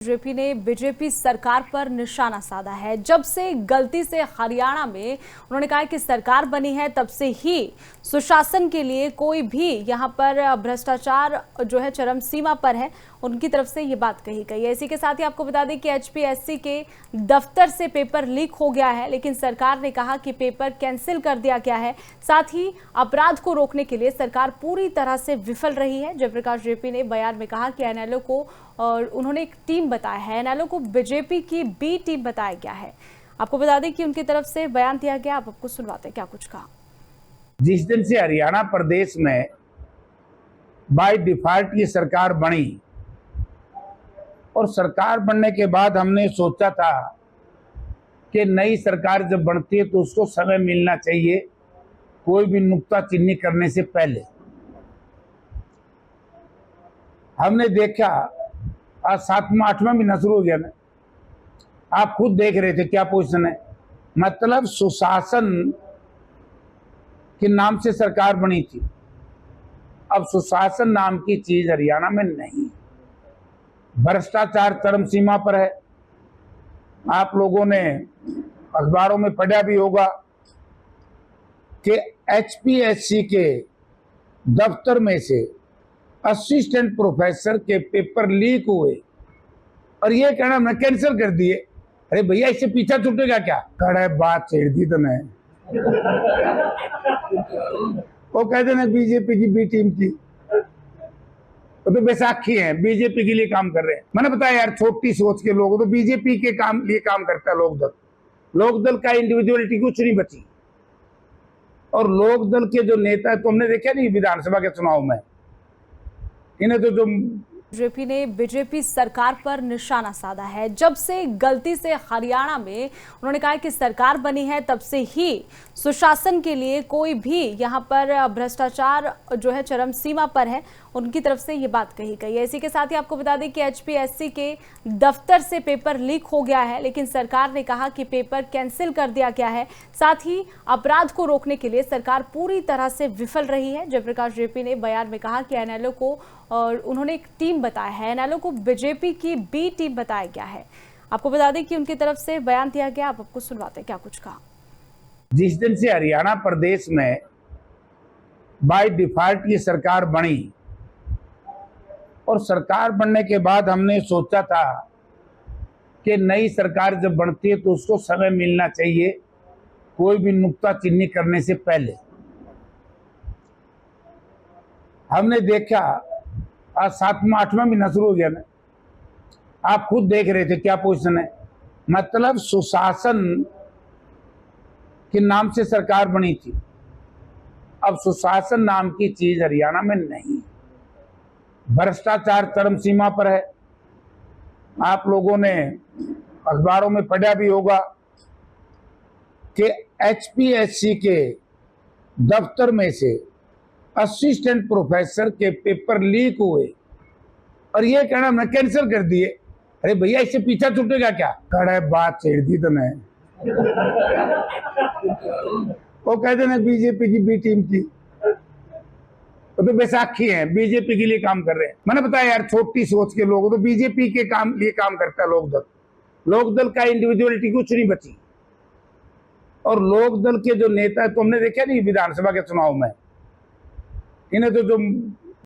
BJP ने BJP सरकार पर निशाना साधा है। जब से गलती से हरियाणा में उन्होंने कहा कि सरकार बनी है तब से ही सुशासन के लिए कोई भी यहां पर भ्रष्टाचार जो है चरम सीमा पर है, उनकी तरफ से ये बात कही गई है। इसी के साथ ही आपको बता दें कि एचपीएससी के दफ्तर से पेपर लीक हो गया है, लेकिन सरकार ने कहा कि पेपर कैंसिल कर दिया गया है। साथ ही अपराध को रोकने के लिए सरकार पूरी तरह से विफल रही है। जयप्रकाश जेपी ने बयान में कहा कि एनएलओ को और उन्होंने एक टीम बताया है, एनएलओ को बीजेपी की बी टीम बताया गया है। आपको बता दें कि उनकी तरफ से बयान दिया गया, आप आपको सुनवाते हैं क्या कुछ कहा। जिस दिन से हरियाणा प्रदेश में बाय डिफॉल्ट की सरकार बनी और सरकार बनने के बाद हमने सोचा था कि नई सरकार जब बनती है तो उसको समय मिलना चाहिए कोई भी नुक्ताचीनी करने से पहले। हमने देखा आज 7वां 8वां महीना शुरू हो गया ना, आप खुद देख रहे थे क्या पोजीशन है। मतलब सुशासन के नाम से सरकार बनी थी, अब सुशासन नाम की चीज हरियाणा में नहीं। भ्रष्टाचार चरम सीमा पर है। आप लोगों ने अखबारों में पढ़ा भी होगा कि एचपीएससी के दफ्तर में से असिस्टेंट प्रोफेसर के पेपर लीक हुए और ये कहना हमने कैंसिल कर दिए। अरे भैया, इससे पीछा छूटेगा क्या? कड़ा बात छेड़ दी तुमने। वो कहते ना बीजेपी की बी टीम की, तो बैसाखी है, बीजेपी के लिए काम कर रहे हैं। मैंने बताया यार, छोटी सोच के लोग तो बीजेपी के लिए काम करता है। लोकदल का इंडिविजुअलिटी कुछ नहीं बची। और लोकदल के जो नेता है, तुमने देखा नहीं विधानसभा के चुनाव में, इन्हें तो जो बीजेपी ने बीजेपी सरकार पर निशाना साधा है। जब से गलती से हरियाणा में उन्होंने कहा कि सरकार बनी है तब से ही सुशासन के लिए कोई भी यहां पर भ्रष्टाचार जो है चरम सीमा पर है, उनकी तरफ से ये बात कही गई है। इसी के साथ ही आपको बता दें कि एचपीएससी के दफ्तर से पेपर लीक हो गया है, लेकिन सरकार ने कहा कि पेपर कैंसिल कर दिया गया है। साथ ही अपराध को रोकने के लिए सरकार पूरी तरह से विफल रही है। जयप्रकाश जेपी ने बयान में कहा कि एनएलओ को और उन्होंने एक टीम बताया है, एनएलओ को बीजेपी की बी टीम बताया गया है। आपको बता दें कि उनकी तरफ से बयान दिया गया, आप आपको सुनवाते हैं क्या कुछ कहा। जिस दिन से हरियाणा प्रदेश में बाय डिफॉल्ट की सरकार बनी और सरकार बनने के बाद हमने सोचा था कि नई सरकार जब बनती है तो उसको समय मिलना चाहिए कोई भी नुक्ताचीनी करने से पहले। हमने देखा आज 7वां 8वां महीना शुरू हो गया ना, आप खुद देख रहे थे क्या पोजीशन है। मतलब सुशासन के नाम से सरकार बनी थी, अब सुशासन नाम की चीज हरियाणा में नहीं। भ्रष्टाचार चरम सीमा पर है। आप लोगों ने अखबारों में पढ़ा भी होगा कि एचपीएससी के दफ्तर में से असिस्टेंट प्रोफेसर के पेपर लीक हुए और ये कहना हमने कैंसिल कर दिए। अरे भैया, इससे पीछा छूटेगा क्या? कड़ा बात छेड़ दी तुमने। वो कहते ना बीजेपी की बी टीम की, तो बैसाखी है, बीजेपी के लिए काम कर रहे हैं। मैंने बताया यार, छोटी सोच के लोग तो बीजेपी के लिए काम करता है। लोकदल का इंडिविजुअलिटी कुछ नहीं बची। और लोकदल के जो नेता है, तुमने देखा नहीं विधानसभा के चुनाव में, इन्हें तो जो